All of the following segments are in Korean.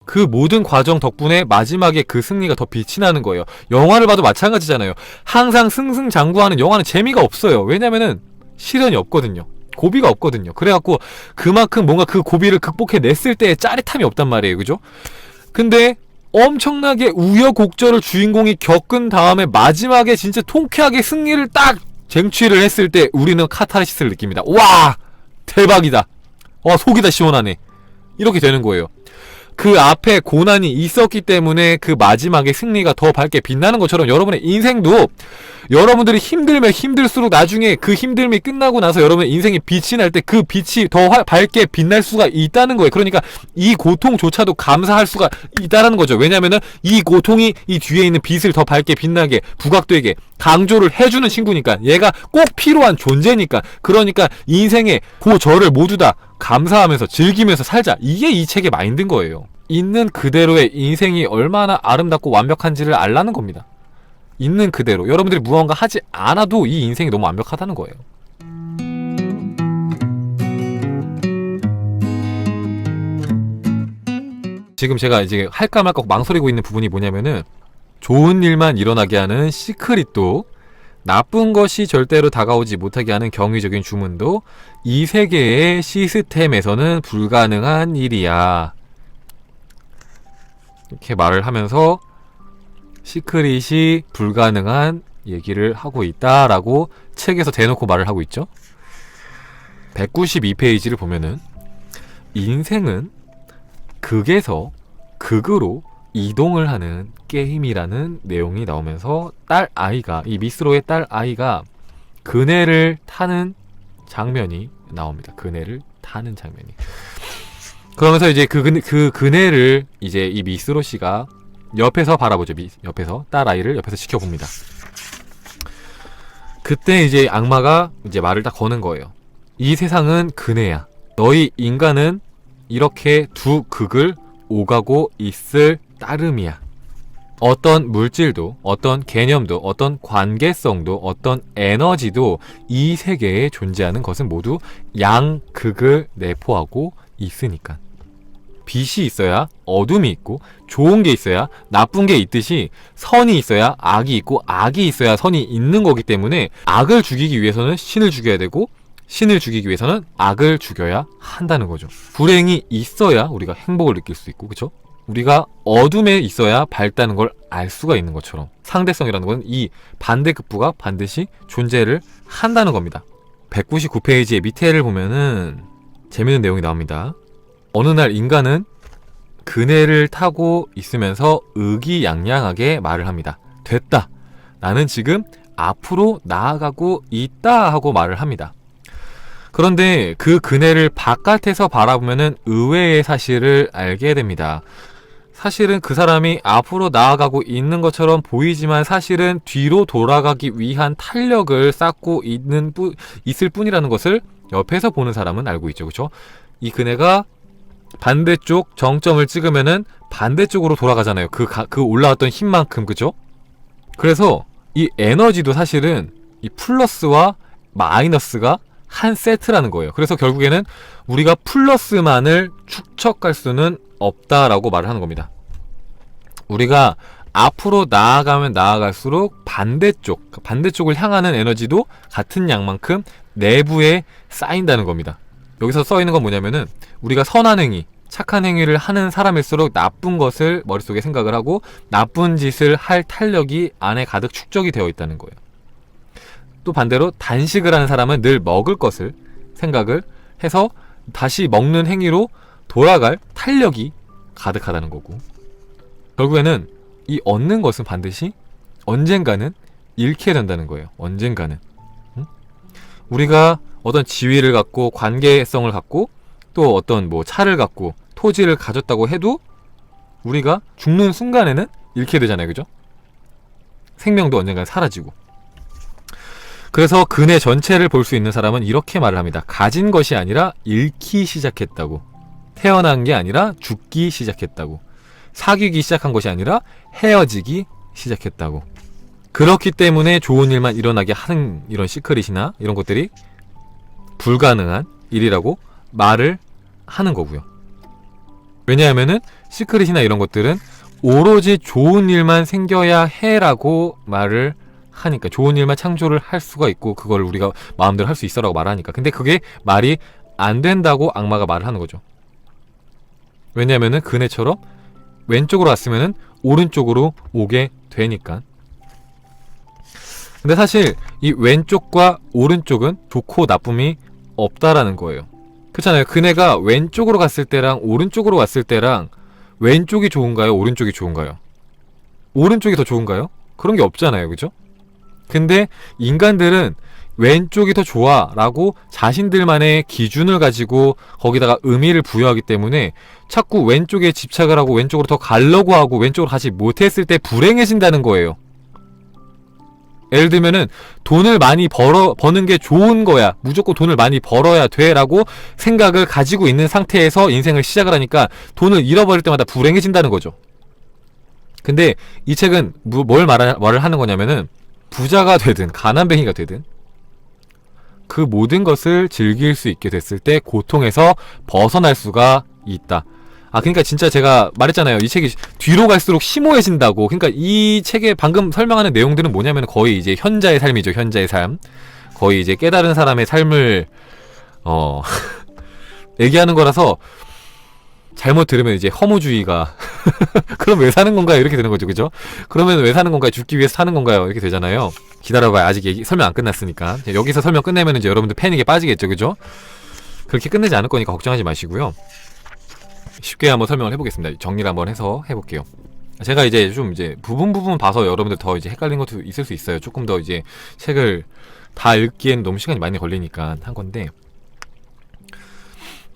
그 모든 과정 덕분에 마지막에 그 승리가 더 빛이 나는 거예요. 영화를 봐도 마찬가지잖아요. 항상 승승장구하는 영화는 재미가 없어요. 왜냐면은 시련이 없거든요. 고비가 없거든요. 그래갖고 그만큼 뭔가 그 고비를 극복해냈을 때의 짜릿함이 없단 말이에요. 그죠? 근데 엄청나게 우여곡절을 주인공이 겪은 다음에 마지막에 진짜 통쾌하게 승리를 딱 쟁취를 했을 때 우리는 카타르시스를 느낍니다. 와! 대박이다. 속이 다 시원하네. 이렇게 되는 거예요. 그 앞에 고난이 있었기 때문에 그 마지막에 승리가 더 밝게 빛나는 것처럼 여러분의 인생도 여러분들이 힘들면 힘들수록 나중에 그 힘듦이 끝나고 나서 여러분의 인생에 빛이 날 때 그 빛이 더 밝게 빛날 수가 있다는 거예요. 그러니까 이 고통조차도 감사할 수가 있다는 거죠. 왜냐면은 이 고통이 이 뒤에 있는 빛을 더 밝게 빛나게 부각되게 강조를 해주는 친구니까, 얘가 꼭 필요한 존재니까. 그러니까 인생의 고저를 모두 다 감사하면서 즐기면서 살자. 이게 이 책의 마인드인 거예요. 있는 그대로의 인생이 얼마나 아름답고 완벽한지를 알라는 겁니다. 있는 그대로 여러분들이 무언가 하지 않아도 이 인생이 너무 완벽하다는 거예요. 지금 제가 이제 할까 말까 망설이고 있는 부분이 뭐냐면은, 좋은 일만 일어나게 하는 시크릿도, 나쁜 것이 절대로 다가오지 못하게 하는 경위적인 주문도 이 세계의 시스템에서는 불가능한 일이야. 이렇게 말을 하면서 시크릿이 불가능한 얘기를 하고 있다라고 책에서 대놓고 말을 하고 있죠. 192페이지를 보면은 인생은 극에서 극으로 이동을 하는 게임이라는 내용이 나오면서 딸아이가, 이 미스로의 딸아이가 그네를 타는 장면이 나옵니다. 그네를 타는 장면이. 그러면서 이제 그 그네를 이제 이 미스로 씨가 옆에서 바라보죠. 옆에서 딸아이를 옆에서 지켜봅니다. 그때 이제 악마가 이제 말을 딱 거는 거예요. 이 세상은 그네야. 너희 인간은 이렇게 두 극을 오가고 있을 따름이야. 어떤 물질도, 어떤 개념도, 어떤 관계성도, 어떤 에너지도 이 세계에 존재하는 것은 모두 양극을 내포하고 있으니까. 빛이 있어야 어둠이 있고, 좋은 게 있어야 나쁜 게 있듯이 선이 있어야 악이 있고, 악이 있어야 선이 있는 거기 때문에 악을 죽이기 위해서는 신을 죽여야 되고, 신을 죽이기 위해서는 악을 죽여야 한다는 거죠. 불행이 있어야 우리가 행복을 느낄 수 있고, 그쵸? 우리가 어둠에 있어야 밝다는 걸 알 수가 있는 것처럼 상대성이라는 건 이 반대급부가 반드시 존재를 한다는 겁니다. 199페이지의 밑에를 보면은 재밌는 내용이 나옵니다. 어느 날 인간은 그네를 타고 있으면서 의기양양하게 말을 합니다. 됐다. 나는 지금 앞으로 나아가고 있다 하고 말을 합니다. 그런데 그 그네를 바깥에서 바라보면은 의외의 사실을 알게 됩니다. 사실은 그 사람이 앞으로 나아가고 있는 것처럼 보이지만 사실은 뒤로 돌아가기 위한 탄력을 쌓고 있을 뿐이라는 것을 옆에서 보는 사람은 알고 있죠. 그렇죠? 이 그네가 반대쪽 정점을 찍으면은 반대쪽으로 돌아가잖아요. 그 올라왔던 힘만큼. 그죠? 그래서 이 에너지도 사실은 이 플러스와 마이너스가 한 세트라는 거예요. 그래서 결국에는 우리가 플러스만을 축적할 수는 없다라고 말을 하는 겁니다. 우리가 앞으로 나아가면 나아갈수록 반대쪽을 향하는 에너지도 같은 양만큼 내부에 쌓인다는 겁니다. 여기서 써 있는 건 뭐냐면은, 우리가 선한 행위, 착한 행위를 하는 사람일수록 나쁜 것을 머릿속에 생각을 하고 나쁜 짓을 할 탄력이 안에 가득 축적이 되어 있다는 거예요. 또 반대로 단식을 하는 사람은 늘 먹을 것을 생각을 해서 다시 먹는 행위로 돌아갈 탄력이 가득하다는 거고, 결국에는 이 얻는 것은 반드시 언젠가는 잃게 된다는 거예요. 언젠가는. 우리가 어떤 지위를 갖고 관계성을 갖고 또 어떤 뭐 차를 갖고 토지를 가졌다고 해도 우리가 죽는 순간에는 잃게 되잖아요. 그죠? 생명도 언젠가 사라지고. 그래서 그네 전체를 볼 수 있는 사람은 이렇게 말을 합니다. 가진 것이 아니라 잃기 시작했다고. 태어난 게 아니라 죽기 시작했다고. 사귀기 시작한 것이 아니라 헤어지기 시작했다고. 그렇기 때문에 좋은 일만 일어나게 하는 이런 시크릿이나 이런 것들이 불가능한 일이라고 말을 하는 거고요. 왜냐하면은 시크릿이나 이런 것들은 오로지 좋은 일만 생겨야 해라고 말을 하니까, 좋은 일만 창조를 할 수가 있고 그걸 우리가 마음대로 할 수 있어라고 말하니까. 근데 그게 말이 안 된다고 악마가 말을 하는 거죠. 왜냐면은 그네처럼 왼쪽으로 왔으면은 오른쪽으로 오게 되니까. 근데 사실 이 왼쪽과 오른쪽은 좋고 나쁨이 없다라는 거예요. 그렇잖아요. 그네가 왼쪽으로 갔을 때랑 오른쪽으로 왔을 때랑 왼쪽이 좋은가요? 오른쪽이 좋은가요? 오른쪽이 더 좋은가요? 그런 게 없잖아요. 그죠? 근데 인간들은 왼쪽이 더 좋아 라고 자신들만의 기준을 가지고 거기다가 의미를 부여하기 때문에 자꾸 왼쪽에 집착을 하고 왼쪽으로 더 가려고 하고 왼쪽으로 가지 못했을 때 불행해진다는 거예요. 예를 들면은 돈을 많이 버는 게 좋은 거야, 무조건 돈을 많이 벌어야 돼 라고 생각을 가지고 있는 상태에서 인생을 시작을 하니까 돈을 잃어버릴 때마다 불행해진다는 거죠. 근데 이 책은 뭘 말을 하는 거냐면은 부자가 되든 가난뱅이가 되든 그 모든 것을 즐길 수 있게 됐을 때 고통에서 벗어날 수가 있다. 그러니까 진짜 제가 말했잖아요. 이 책이 뒤로 갈수록 심오해진다고. 그러니까 이 책에 방금 설명하는 내용들은 뭐냐면 거의 이제 현자의 삶이죠. 현자의 삶. 거의 이제 깨달은 사람의 삶을 얘기하는 거라서 잘못 들으면 이제 허무주의가 그럼 왜 사는 건가요? 이렇게 되는 거죠. 그죠? 그러면 왜 사는 건가요? 죽기 위해서 사는 건가요? 이렇게 되잖아요. 기다려봐요. 아직 설명 안 끝났으니까. 여기서 설명 끝내면 이제 여러분들 패닉에 빠지겠죠. 그죠? 그렇게 끝내지 않을 거니까 걱정하지 마시고요. 쉽게 한번 설명을 해보겠습니다. 정리를 한번 해서 해볼게요. 제가 이제 좀 이제 부분 봐서 여러분들 더 이제 헷갈린 것도 있을 수 있어요. 조금 더 이제 책을 다 읽기엔 너무 시간이 많이 걸리니까 한 건데.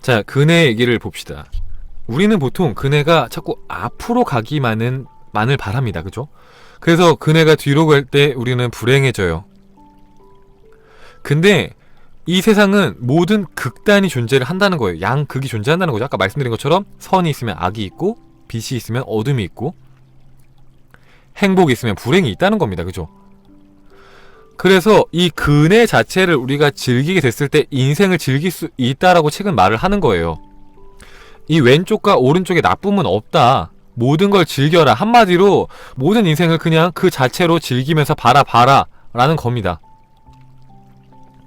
자, 그네 얘기를 봅시다. 우리는 보통 그네가 자꾸 앞으로 가기만을 바랍니다. 그죠? 그래서 그네가 뒤로 갈 때 우리는 불행해져요. 근데 이 세상은 모든 극단이 존재를 한다는 거예요. 양극이 존재한다는 거죠. 아까 말씀드린 것처럼 선이 있으면 악이 있고 빛이 있으면 어둠이 있고 행복이 있으면 불행이 있다는 겁니다. 그죠? 그래서 이 그네 자체를 우리가 즐기게 됐을 때 인생을 즐길 수 있다라고 책은 말을 하는 거예요. 이 왼쪽과 오른쪽에 나쁨은 없다. 모든 걸 즐겨라. 한마디로 모든 인생을 그냥 그 자체로 즐기면서 봐라 라는 겁니다.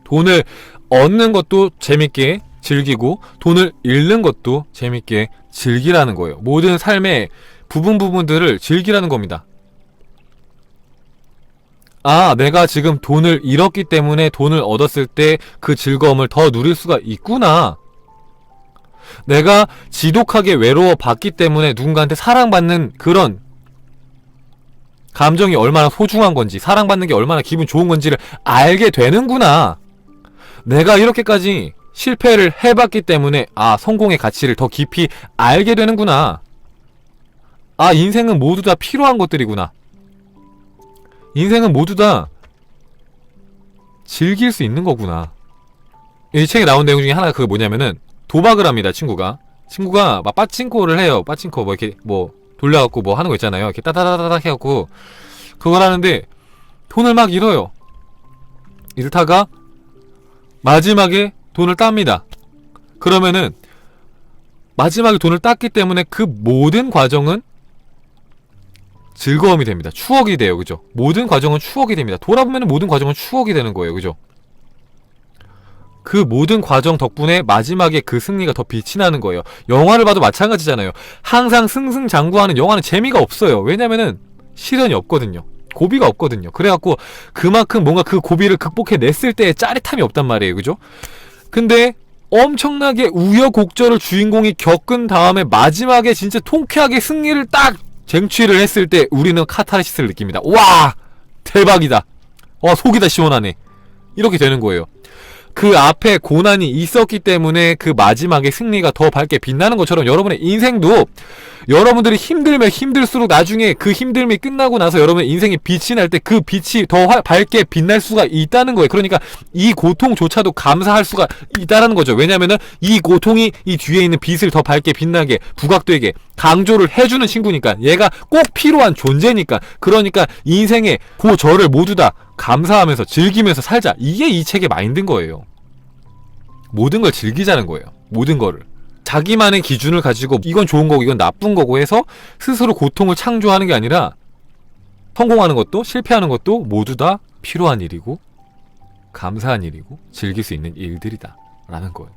돈을 얻는 것도 재밌게 즐기고 돈을 잃는 것도 재밌게 즐기라는 거예요. 모든 삶의 부분들을 즐기라는 겁니다. 내가 지금 돈을 잃었기 때문에 돈을 얻었을 때 그 즐거움을 더 누릴 수가 있구나. 내가 지독하게 외로워봤기 때문에 누군가한테 사랑받는 그런 감정이 얼마나 소중한 건지, 사랑받는 게 얼마나 기분 좋은 건지를 알게 되는구나. 내가 이렇게까지 실패를 해봤기 때문에 성공의 가치를 더 깊이 알게 되는구나. 인생은 모두 다 필요한 것들이구나. 인생은 모두 다 즐길 수 있는 거구나. 이 책에 나온 내용 중에 하나가 그게 뭐냐면은 도박을 합니다. 친구가 막 빠칭코를 해요. 빠칭코 이렇게 돌려갖고 하는 거 있잖아요. 이렇게 따다다다닥 해갖고 그걸 하는데 돈을 막 잃어요. 잃다가 마지막에 돈을 땁니다. 그러면은 마지막에 돈을 땄기 때문에 그 모든 과정은 즐거움이 됩니다. 추억이 돼요. 그죠? 모든 과정은 추억이 됩니다. 돌아보면 모든 과정은 추억이 되는 거예요. 그죠? 그 모든 과정 덕분에 마지막에 그 승리가 더 빛이 나는 거예요. 영화를 봐도 마찬가지잖아요. 항상 승승장구하는 영화는 재미가 없어요. 왜냐면은 시련이 없거든요. 고비가 없거든요. 그래갖고 그만큼 뭔가 그 고비를 극복해냈을 때의 짜릿함이 없단 말이에요. 그죠? 근데 엄청나게 우여곡절을 주인공이 겪은 다음에 마지막에 진짜 통쾌하게 승리를 딱 쟁취를 했을 때 우리는 카타르시스를 느낍니다. 와! 대박이다. 속이 다 시원하네. 이렇게 되는 거예요. 그 앞에 고난이 있었기 때문에 그 마지막에 승리가 더 밝게 빛나는 것처럼 여러분의 인생도 여러분들이 힘들면 힘들수록 나중에 그 힘듦이 끝나고 나서 여러분의 인생에 빛이 날 때 그 빛이 더 밝게 빛날 수가 있다는 거예요. 그러니까 이 고통조차도 감사할 수가 있다는 거죠. 왜냐면은 이 고통이 이 뒤에 있는 빛을 더 밝게 빛나게 부각되게 강조를 해주는 친구니까, 얘가 꼭 필요한 존재니까. 그러니까 인생의 고저를 모두 다 감사하면서 즐기면서 살자. 이게 이 책의 마인드인 거예요. 모든 걸 즐기자는 거예요. 모든 거를. 자기만의 기준을 가지고 이건 좋은 거고 이건 나쁜 거고 해서 스스로 고통을 창조하는 게 아니라 성공하는 것도 실패하는 것도 모두 다 필요한 일이고 감사한 일이고 즐길 수 있는 일들이다 라는 거예요.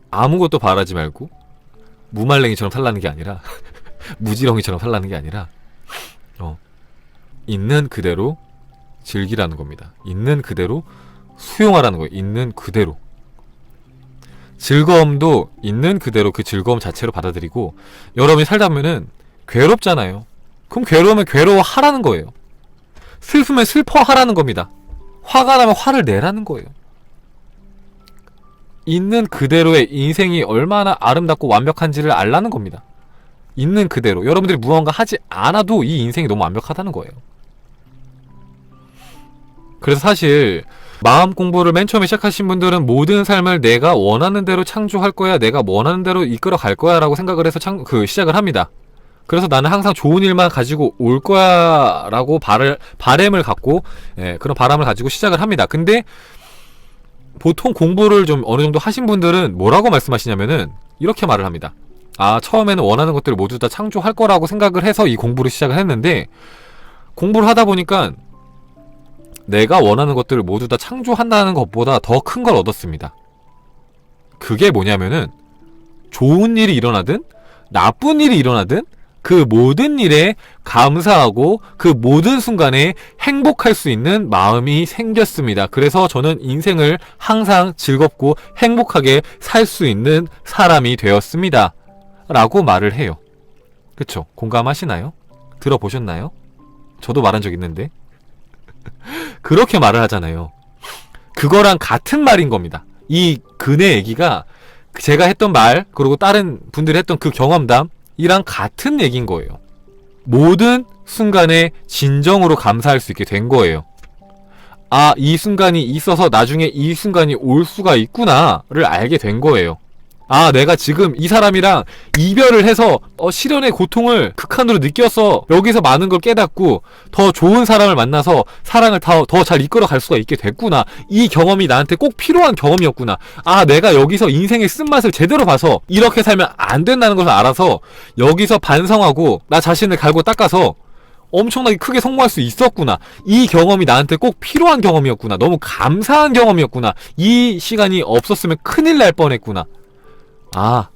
아무것도 바라지 말고 무말랭이처럼 살라는 게 아니라 무지렁이처럼 살라는 게 아니라 있는 그대로 즐기라는 겁니다. 있는 그대로 수용하라는 거예요. 있는 그대로. 즐거움도 있는 그대로 그 즐거움 자체로 받아들이고, 여러분이 살다 보면은 괴롭잖아요. 그럼 괴로우면 괴로워하라는 거예요. 슬프면 슬퍼하라는 겁니다. 화가 나면 화를 내라는 거예요. 있는 그대로의 인생이 얼마나 아름답고 완벽한지를 알라는 겁니다. 있는 그대로. 여러분들이 무언가 하지 않아도 이 인생이 너무 완벽하다는 거예요. 그래서 사실 마음 공부를 맨 처음에 시작하신 분들은 모든 삶을 내가 원하는 대로 창조할 거야, 내가 원하는 대로 이끌어 갈 거야 라고 생각을 해서 시작을 합니다. 그래서 나는 항상 좋은 일만 가지고 올 거야 라고 바램을 갖고, 그런 바람을 가지고 시작을 합니다. 근데 보통 공부를 좀 어느 정도 하신 분들은 뭐라고 말씀하시냐면은 이렇게 말을 합니다. 아, 처음에는 원하는 것들을 모두 다 창조할 거라고 생각을 해서 이 공부를 시작을 했는데, 공부를 하다 보니까 내가 원하는 것들을 모두 다 창조한다는 것보다 더 큰 걸 얻었습니다. 그게 뭐냐면은 좋은 일이 일어나든 나쁜 일이 일어나든 그 모든 일에 감사하고 그 모든 순간에 행복할 수 있는 마음이 생겼습니다. 그래서 저는 인생을 항상 즐겁고 행복하게 살 수 있는 사람이 되었습니다. 라고 말을 해요. 그쵸? 공감하시나요? 들어보셨나요? 저도 말한 적 있는데 그렇게 말을 하잖아요. 그거랑 같은 말인 겁니다. 이 근의 얘기가 제가 했던 말, 그리고 다른 분들이 했던 그 경험담이랑 같은 얘기인 거예요. 모든 순간에 진정으로 감사할 수 있게 된 거예요. 아, 이 순간이 있어서 나중에 이 순간이 올 수가 있구나를 알게 된 거예요. 아, 내가 지금 이 사람이랑 이별을 해서 시련의 고통을 극한으로 느껴서 여기서 많은 걸 깨닫고 더 좋은 사람을 만나서 사랑을 더 잘 이끌어 갈 수가 있게 됐구나. 이 경험이 나한테 꼭 필요한 경험이었구나. 아, 내가 여기서 인생의 쓴맛을 제대로 봐서 이렇게 살면 안 된다는 것을 알아서 여기서 반성하고 나 자신을 갈고 닦아서 엄청나게 크게 성공할 수 있었구나. 이 경험이 나한테 꼭 필요한 경험이었구나. 너무 감사한 경험이었구나. 이 시간이 없었으면 큰일 날 뻔했구나. 아,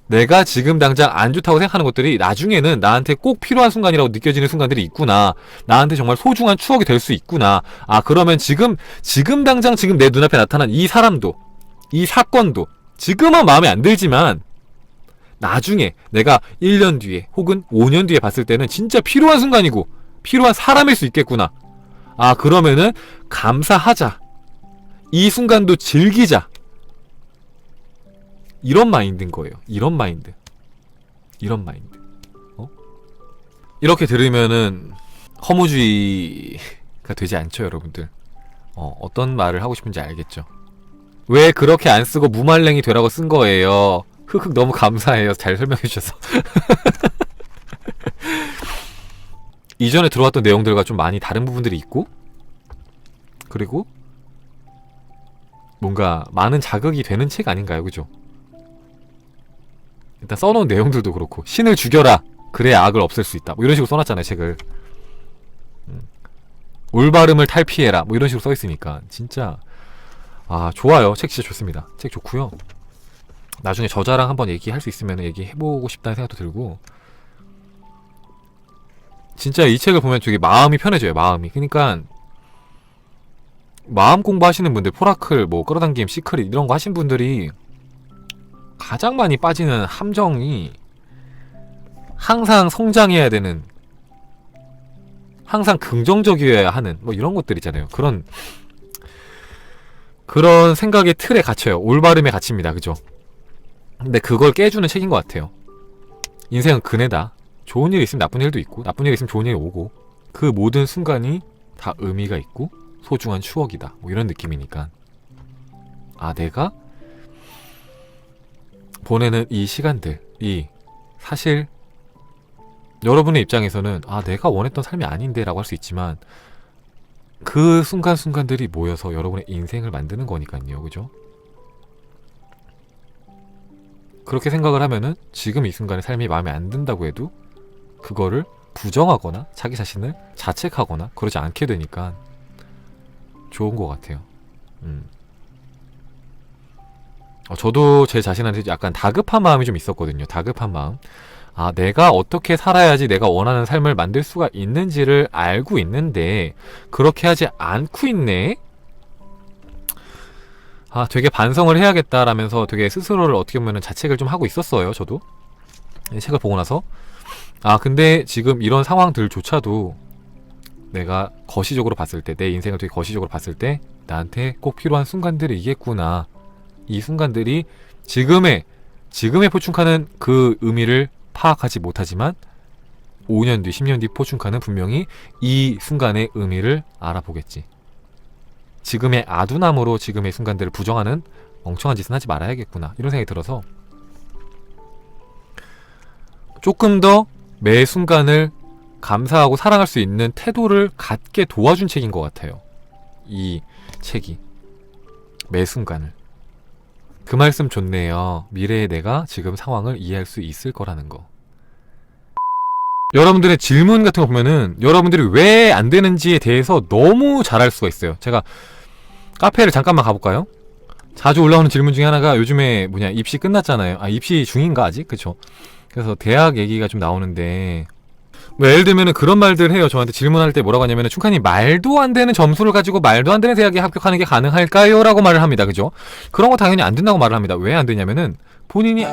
내가 지금 당장 안 좋다고 생각하는 것들이 나중에는 나한테 꼭 필요한 순간이라고 느껴지는 순간들이 있구나. 나한테 정말 소중한 추억이 될 수 있구나. 아, 그러면 지금 당장 지금 내 눈앞에 나타난 이 사람도, 이 사건도 지금은 마음에 안 들지만 나중에 내가 1년 뒤에 혹은 5년 뒤에 봤을 때는 진짜 필요한 순간이고 필요한 사람일 수 있겠구나. 아, 그러면은 감사하자. 이 순간도 즐기자. 이런 마인드인 거예요. 이런 마인드. 이렇게 들으면은 허무주의가 되지 않죠, 여러분들. 어떤 말을 하고 싶은지 알겠죠? 왜 그렇게 안 쓰고 무말랭이 되라고 쓴 거예요? 흑흑, 너무 감사해요. 잘 설명해 주셔서. 이전에 들어왔던 내용들과 좀 많이 다른 부분들이 있고, 그리고 뭔가 많은 자극이 되는 책 아닌가요? 그죠? 일단 써놓은 내용들도 그렇고, 신을 죽여라, 그래야 악을 없앨 수 있다, 뭐 이런 식으로 써놨잖아요, 책을. 올바름을 탈피해라, 뭐 이런 식으로 써있으니까 진짜 좋아요. 책 진짜 좋습니다. 책 좋고요. 나중에 저자랑 한번 얘기할 수 있으면 얘기해보고 싶다는 생각도 들고, 진짜 이 책을 보면 되게 마음이 편해져요. 마음이. 그러니까 마음 공부하시는 분들, 포라클, 뭐 끌어당김, 시크릿 이런 거 하신 분들이 가장 많이 빠지는 함정이 항상 성장해야 되는, 항상 긍정적이어야 하는 뭐 이런 것들 있잖아요. 그런 생각의 틀에 갇혀요. 올바름에 갇힙니다. 그죠? 근데 그걸 깨주는 책인 것 같아요. 인생은 그네다. 좋은 일이 있으면 나쁜 일도 있고, 나쁜 일이 있으면 좋은 일이 오고, 그 모든 순간이 다 의미가 있고 소중한 추억이다, 뭐 이런 느낌이니까, 아, 내가 보내는 이 시간들이 사실 여러분의 입장에서는 내가 원했던 삶이 아닌데 라고 할 수 있지만, 그 순간순간들이 모여서 여러분의 인생을 만드는 거니까요. 그죠? 그렇게 생각을 하면은 지금 이 순간의 삶이 마음에 안 든다고 해도 그거를 부정하거나 자기 자신을 자책하거나 그러지 않게 되니까 좋은 것 같아요. 저도 제 자신한테 약간 다급한 마음이 좀 있었거든요. 다급한 마음. 아, 내가 어떻게 살아야지 내가 원하는 삶을 만들 수가 있는지를 알고 있는데 그렇게 하지 않고 있네? 아, 되게 반성을 해야겠다라면서 되게 스스로를 어떻게 보면 자책을 좀 하고 있었어요. 저도 이 책을 보고 나서. 아, 근데 지금 이런 상황들조차도 내가 거시적으로 봤을 때, 내 인생을 되게 거시적으로 봤을 때 나한테 꼭 필요한 순간들이겠구나. 이 순간들이 지금의 포춘카는 그 의미를 파악하지 못하지만 5년 뒤, 10년 뒤 포춘카는 분명히 이 순간의 의미를 알아보겠지. 지금의 아둔함으로 지금의 순간들을 부정하는 멍청한 짓은 하지 말아야겠구나. 이런 생각이 들어서 조금 더 매 순간을 감사하고 사랑할 수 있는 태도를 갖게 도와준 책인 것 같아요. 이 책이. 매 순간을. 그 말씀 좋네요. 미래의 내가 지금 상황을 이해할 수 있을 거라는 거. 여러분들의 질문 같은 거 보면은 여러분들이 왜 안 되는지에 대해서 너무 잘할 수가 있어요. 제가 카페를 잠깐만 가볼까요? 자주 올라오는 질문 중에 하나가 요즘에 입시 끝났잖아요. 아, 입시 중인가 아직? 그쵸? 그래서 대학 얘기가 좀 나오는데 뭐 예를 들면은 그런 말들 해요. 저한테 질문할 때 뭐라고 하냐면은 충칸이 말도 안 되는 점수를 가지고 말도 안 되는 대학에 합격하는 게 가능할까요? 라고 말을 합니다. 그죠? 그런 거 당연히 안 된다고 말을 합니다. 왜 안 되냐면은 본인이